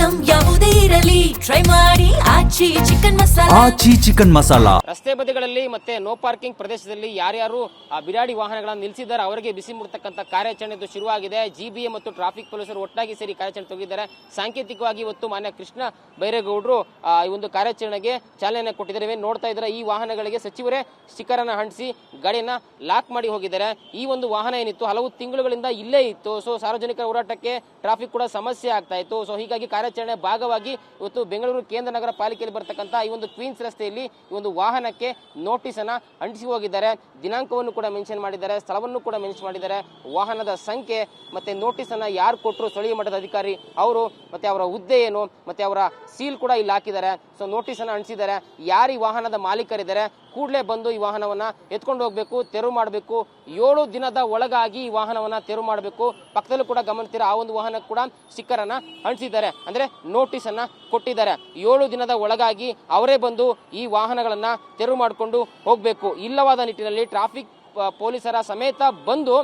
Item ಯಾವುದೇ ಇರಲಿ try ಮಾಡಿ ಆಚಿ ಚಿಕನ್ ಮಸಾಲಾ. ರಸ್ತೆ ಬದಿಗಳಲ್ಲಿ ಮತ್ತೆ ನೋ ಪಾರ್ಕಿಂಗ್ ಪ್ರದೇಶದಲ್ಲಿ ಯಾರ್ಯಾರು ಬಿರಾಡಿ ವಾಹನಗಳನ್ನು ನಿಲ್ಲಿಸಿದ್ದಾರೆ ಅವರಿಗೆ ಬಿಸಿ ಮುಡ್ತಕ್ಕಂಥ ಕಾರ್ಯಾಚರಣೆ ಶುರುವಾಗಿದೆ. ಜಿಬಿಎ ಮತ್ತು ಟ್ರಾಫಿಕ್ ಪೊಲೀಸರು ಒಟ್ಟಾಗಿ ಸೇರಿ ಕಾರ್ಯಾಚರಣೆ ತೆಗೆದಿದ್ದಾರೆ. ಸಾಂಕೇತಿಕವಾಗಿ ಇವತ್ತು ಮಾನ್ಯ ಕೃಷ್ಣ ಬೈರೇಗೌಡರು ಈ ಒಂದು ಕಾರ್ಯಾಚರಣೆಗೆ ಚಾಲನೆ ಕೊಟ್ಟಿದ್ದಾರೆ. ನೋಡ್ತಾ ಇದ್ದಾರೆ, ಈ ವಾಹನಗಳಿಗೆ ಸಚಿವರೇ ಸ್ಟಿಕ್ಕರ್ ಅನ್ನು ಅಂಟಿಸಿ ಗಾಡಿಯನ್ನ ಲಾಕ್ ಮಾಡಿ ಹೋಗಿದ್ದಾರೆ. ಈ ಒಂದು ವಾಹನ ಏನಿತ್ತು ಹಲವು ತಿಂಗಳುಗಳಿಂದ ಇಲ್ಲೇ ಇತ್ತು. ಸೊ ಸಾರ್ವಜನಿಕರ ಹೋರಾಟಕ್ಕೆ ಟ್ರಾಫಿಕ್ ಕೂಡ ಸಮಸ್ಯೆ ಆಗ್ತಾ ಇತ್ತು. ಸೊ ಹೀಗಾಗಿ ಕಾರ್ಯಾಚರಣೆ ಭಾಗವಾಗಿ ಇವತ್ತು ಬೆಂಗಳೂರು ಕೇಂದ್ರ ನಗರ ಪಾಲಿಕೆಯಲ್ಲಿ ಬರ್ತಕ್ಕಂಥ ಈ ಒಂದು ಕ್ವೀನ್ಸ್ ರಸ್ತೆಯಲ್ಲಿ ಈ ಒಂದು ವಾಹನಕ್ಕೆ ನೋಟಿಸ್ ಅನ್ನ ಅಂಟಿಸಿ ಹೋಗಿದ್ದಾರೆ. ದಿನಾಂಕವನ್ನು ಕೂಡ ಮೆನ್ಷನ್ ಮಾಡಿದ್ದಾರೆ, ಸ್ಥಳವನ್ನು ಕೂಡ ಮೆನ್ಷನ್ ಮಾಡಿದ್ದಾರೆ, ವಾಹನದ ಸಂಖ್ಯೆ ಮತ್ತೆ ನೋಟಿಸ್ ಅನ್ನ ಯಾರು ಕೊಟ್ಟರು ಸ್ಥಳೀಯ ಮಟ್ಟದ ಅಧಿಕಾರಿ ಅವರು, ಮತ್ತೆ ಅವರ ಹುದ್ದೆ ಏನು, ಮತ್ತೆ ಅವರ ಸೀಲ್ ಕೂಡ ಇಲ್ಲಿ ಹಾಕಿದ್ದಾರೆ. ಸೊ ನೋಟಿಸ್ ಅನ್ನ ಅಂಟಿಸಿದ್ದಾರೆ. ಯಾರು ಈ ವಾಹನದ ಮಾಲೀಕರಿದ್ದಾರೆ ಕೂಡಲೇ ಬಂದು ಈ ವಾಹನವನ್ನ ಎತ್ಕೊಂಡು ಹೋಗ್ಬೇಕು, ತೆರವು ಮಾಡಬೇಕು. 7 ದಿನದ ಒಳಗಾಗಿ ಈ ವಾಹನವನ್ನ ತೆರವು ಮಾಡಬೇಕು. ಪಕ್ಕದಲ್ಲೂ ಕೂಡ ಗಮನಿಸ್ತೀರಾ, ಆ ಒಂದು ವಾಹನ ಕೂಡ ಸ್ಟಿಕ್ಕರ್ ಅನ್ನ ಅಂಟಿಸಿದ್ದಾರೆ, ಅಂದ್ರೆ ನೋಟಿಸ್ ಅನ್ನ ಕೊಟ್ಟಿದ್ದಾರೆ. 7 ದಿನದ ಒಳಗಾಗಿ ಅವರೇ ಬಂದು ಈ ವಾಹನಗಳನ್ನ ತೆರವು ಮಾಡಿಕೊಂಡು ಹೋಗ್ಬೇಕು. ಇಲ್ಲವಾದ ನಿಟ್ಟಿನಲ್ಲಿ ಟ್ರಾಫಿಕ್ ಪೊಲೀಸರ ಸಮೇತ ಬಂದು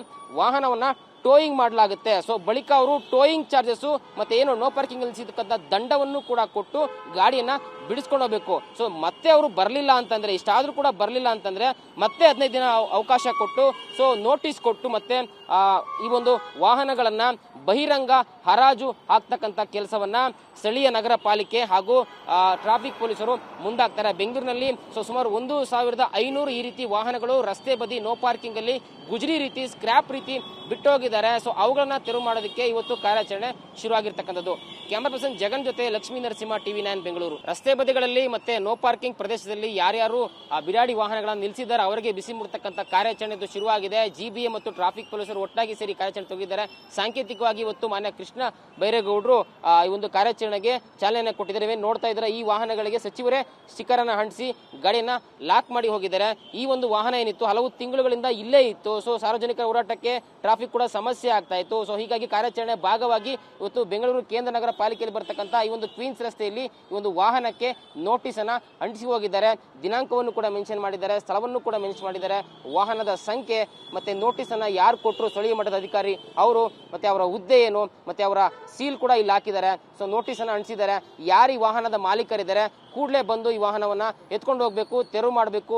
ವಾಹನವನ್ನ ಟೋಯಿಂಗ್ ಮಾಡಲಾಗುತ್ತೆ. ಸೊ ಬಳಿಕ ಅವರು ಟೋಯಿಂಗ್ ಚಾರ್ಜಸ್ ಮತ್ತೆ ಏನು ನೋ ಪಾರ್ಕಿಂಗ್ ನಿಲ್ಲಿಸಿರ್ತಕ್ಕಂಥ ದಂಡವನ್ನು ಕೂಡ ಕೊಟ್ಟು ಗಾಡಿಯನ್ನ ಬಿಡಿಸ್ಕೊಂಡು ಹೋಗ್ಬೇಕು. ಸೊ ಮತ್ತೆ ಅವರು ಬರಲಿಲ್ಲ ಅಂತಂದ್ರೆ, ಇಷ್ಟಾದ್ರೂ ಕೂಡ ಬರಲಿಲ್ಲ ಅಂತಂದ್ರೆ ಮತ್ತೆ 15 ದಿನ ಅವಕಾಶ ಕೊಟ್ಟು ಸೊ ನೋಟಿಸ್ ಕೊಟ್ಟು ಮತ್ತೆ ಈ ಒಂದು ವಾಹನಗಳನ್ನ ಬಹಿರಂಗ ಹರಾಜು ಹಾಕ್ತಕ್ಕಂಥ ಕೆಲಸವನ್ನ ಸ್ಥಳೀಯ ನಗರ ಪಾಲಿಕೆ ಹಾಗೂ ಟ್ರಾಫಿಕ್ ಪೊಲೀಸರು ಮುಂದಾಗ್ತಾರೆ. ಬೆಂಗಳೂರಿನಲ್ಲಿ ಸುಮಾರು 1500 ಈ ರೀತಿ ವಾಹನಗಳು ರಸ್ತೆ ಬದಿ ನೋ ಪಾರ್ಕಿಂಗ್ ಅಲ್ಲಿ ಗುಜರಿ ರೀತಿ ಸ್ಕ್ರಾಪ್ ರೀತಿ ಬಿಟ್ಟೋಗಿದ್ದಾರೆ. ಸೊ ಅವುಗಳನ್ನ ತೆರವು ಮಾಡೋದಕ್ಕೆ ಇವತ್ತು ಕಾರ್ಯಾಚರಣೆ ಶುರುವಾಗಿರ್ತಕ್ಕಂಥದ್ದು. ಕ್ಯಾಮರಾ ಪರ್ಸನ್ ಜಗನ್ ಜೊತೆ ಲಕ್ಷ್ಮೀ ನರಸಿಂಹ, TV9 ಬೆಂಗಳೂರು. ರಸ್ತೆ ಬದಿಗಳಲ್ಲಿ ಮತ್ತೆ ನೋ ಪಾರ್ಕಿಂಗ್ ಪ್ರದೇಶದಲ್ಲಿ ಯಾರ್ಯಾರು ಬಿರಾಡಿ ವಾಹನಗಳನ್ನು ನಿಲ್ಲಿಸಿದ್ದಾರೆ ಅವರಿಗೆ ಬಿಸಿ ಮುಡ್ತಕ್ಕಂಥ ಕಾರ್ಯಾಚರಣೆ ಶುರುವಾಗಿದೆ. ಜಿಬಿಎ ಮತ್ತು ಟ್ರಾಫಿಕ್ ಪೊಲೀಸರು ಒಟ್ಟಾಗಿ ಸೇರಿ ಕಾರ್ಯಾಚರಣೆ ತೆಗೆದಿದ್ದಾರೆ. ಸಾಂಕೇತಿಕವಾಗಿ ಇವತ್ತು ಮಾನ್ಯ ಕೃಷ್ಣ ಬೈರೇಗೌಡರು ಈ ಒಂದು ಕಾರ್ಯಾಚರಣೆಗೆ ಚಾಲನೆ ಕೊಟ್ಟಿದ್ದಾರೆ. ನೋಡ್ತಾ ಇದ್ದಾರೆ, ಈ ವಾಹನಗಳಿಗೆ ಸಚಿವರೇ ಸ್ಟಿಕ್ಕರ್ ಅನ್ನು ಅಂಟಿಸಿ ಗಾಡಿಯನ್ನ ಲಾಕ್ ಮಾಡಿ ಹೋಗಿದ್ದಾರೆ. ಈ ಒಂದು ವಾಹನ ಏನಿತ್ತು ಹಲವು ತಿಂಗಳುಗಳಿಂದ ಇಲ್ಲೇ ಇತ್ತು. ಸೊ ಸಾರ್ವಜನಿಕರ ಹೋರಾಟಕ್ಕೆ ಟ್ರಾಫಿಕ್ ಕೂಡ ಸಮಸ್ಯೆ ಆಗ್ತಾ ಇತ್ತು. ಸೊ ಹೀಗಾಗಿ ಕಾರ್ಯಾಚರಣೆ ಭಾಗವಾಗಿ ಇವತ್ತು ಬೆಂಗಳೂರು ಕೇಂದ್ರ ನಗರ ಪಾಲಿಕೆಯಲ್ಲಿ ಬರ್ತಕ್ಕಂಥ ಈ ಒಂದು ಕ್ವೀನ್ಸ್ ರಸ್ತೆಯಲ್ಲಿ ಈ ಒಂದು ವಾಹನಕ್ಕೆ ನೋಟಿಸ್ ಅನ್ನ ಅಂಟಿಸಿ ಹೋಗಿದ್ದಾರೆ. ದಿನಾಂಕವನ್ನು ಕೂಡ ಮೆನ್ಷನ್ ಮಾಡಿದ್ದಾರೆ, ಸ್ಥಳವನ್ನು ಕೂಡ ಮೆನ್ಷನ್ ಮಾಡಿದ್ದಾರೆ, ವಾಹನದ ಸಂಖ್ಯೆ ಮತ್ತೆ ನೋಟಿಸ್ ಅನ್ನ ಯಾರು ಕೊಟ್ಟರು ಸ್ಥಳೀಯ ಮಟ್ಟದ ಅಧಿಕಾರಿ ಅವರು, ಮತ್ತೆ ಅವರ ಹುದ್ದೆ ಏನು, ಮತ್ತೆ ಅವರ ಸೀಲ್ ಕೂಡ ಇಲ್ಲಿ ಹಾಕಿದ್ದಾರೆ. ಸೊ ನೋಟಿಸ್ ಅನ್ನ ಅಂಟಿಸಿದ್ದಾರೆ. ಯಾರು ಈ ವಾಹನದ ಮಾಲೀಕರಿದ್ದಾರೆ ಕೂಡಲೇ ಬಂದು ಈ ವಾಹನವನ್ನ ಎತ್ಕೊಂಡು ಹೋಗ್ಬೇಕು, ತೆರವು ಮಾಡಬೇಕು.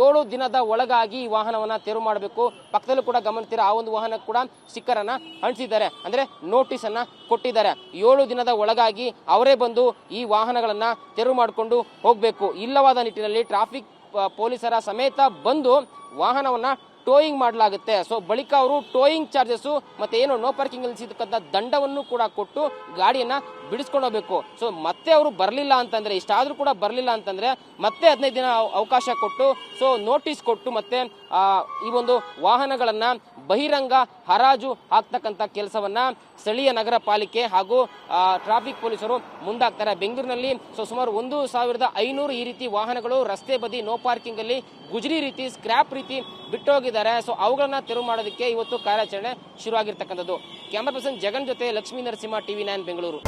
7 ದಿನದ ಒಳಗಾಗಿ ಈ ವಾಹನವನ್ನ ತೆರವು ಮಾಡಬೇಕು. ಪಕ್ಕದಲ್ಲೂ ಕೂಡ ಗಮನಿಸ್ತೀರಾ, ಆ ಒಂದು ವಾಹನ ಕೂಡ ಸ್ಟಿಕ್ಕರ್ ಅನ್ನ ಅಂಟಿಸಿದ್ದಾರೆ, ಅಂದ್ರೆ ನೋಟಿಸ್ ಅನ್ನ ಕೊಟ್ಟಿದ್ದಾರೆ. 7 ದಿನದ ಒಳಗಾಗಿ ಅವರೇ ಬಂದು ಈ ವಾಹನಗಳನ್ನ ತೆರವು ಮಾಡಿಕೊಂಡು ಹೋಗ್ಬೇಕು. ಇಲ್ಲವಾದ ನಿಟ್ಟಿನಲ್ಲಿ ಟ್ರಾಫಿಕ್ ಪೊಲೀಸರ ಸಮೇತ ಬಂದು ವಾಹನವನ್ನ ಟೋಯಿಂಗ್ ಮಾಡಲಾಗುತ್ತೆ. ಸೊ ಬಳಿಕ ಅವರು ಟೋಯಿಂಗ್ ಚಾರ್ಜಸ್ ಮತ್ತೆ ಏನು ನೋ ಪಾರ್ಕಿಂಗ್ ನಿಲ್ಲಿಸಿರ್ತಕ್ಕಂಥ ದಂಡವನ್ನು ಕೂಡ ಕೊಟ್ಟು ಗಾಡಿಯನ್ನ ಬಿಡಿಸ್ಕೊಂಡು ಹೋಗ್ಬೇಕು. ಸೊ ಮತ್ತೆ ಅವರು ಬರಲಿಲ್ಲ ಅಂತಂದ್ರೆ, ಇಷ್ಟಾದ್ರೂ ಕೂಡ ಬರಲಿಲ್ಲ ಅಂತಂದ್ರೆ ಮತ್ತೆ 15 ದಿನ ಅವಕಾಶ ಕೊಟ್ಟು ಸೊ ನೋಟಿಸ್ ಕೊಟ್ಟು ಮತ್ತೆ ಈ ಒಂದು ವಾಹನಗಳನ್ನ ಬಹಿರಂಗ ಹರಾಜು ಹಾಕ್ತಕ್ಕಂಥ ಕೆಲಸವನ್ನ ಸ್ಥಳೀಯ ನಗರ ಪಾಲಿಕೆ ಹಾಗೂ ಟ್ರಾಫಿಕ್ ಪೊಲೀಸರು ಮುಂದಾಗ್ತಾರೆ. ಬೆಂಗಳೂರಿನಲ್ಲಿ ಸುಮಾರು 1500 ಈ ರೀತಿ ವಾಹನಗಳು ರಸ್ತೆ ಬದಿ ನೋ ಪಾರ್ಕಿಂಗ್ ಅಲ್ಲಿ ಗುಜರಿ ರೀತಿ ಸ್ಕ್ರಾಪ್ ರೀತಿ ಬಿಟ್ಟೋಗಿದ್ದಾರೆ. ಸೊ ಅವುಗಳನ್ನ ತೆರವು ಮಾಡೋದಕ್ಕೆ ಇವತ್ತು ಕಾರ್ಯಾಚರಣೆ ಶುರುವಾಗಿರ್ತಕ್ಕಂಥದ್ದು. ಕ್ಯಾಮರಾ ಪರ್ಸನ್ ಜಗನ್ ಜೊತೆ ಲಕ್ಷ್ಮೀ ನರಸಿಂಹ, TV9 ಬೆಂಗಳೂರು.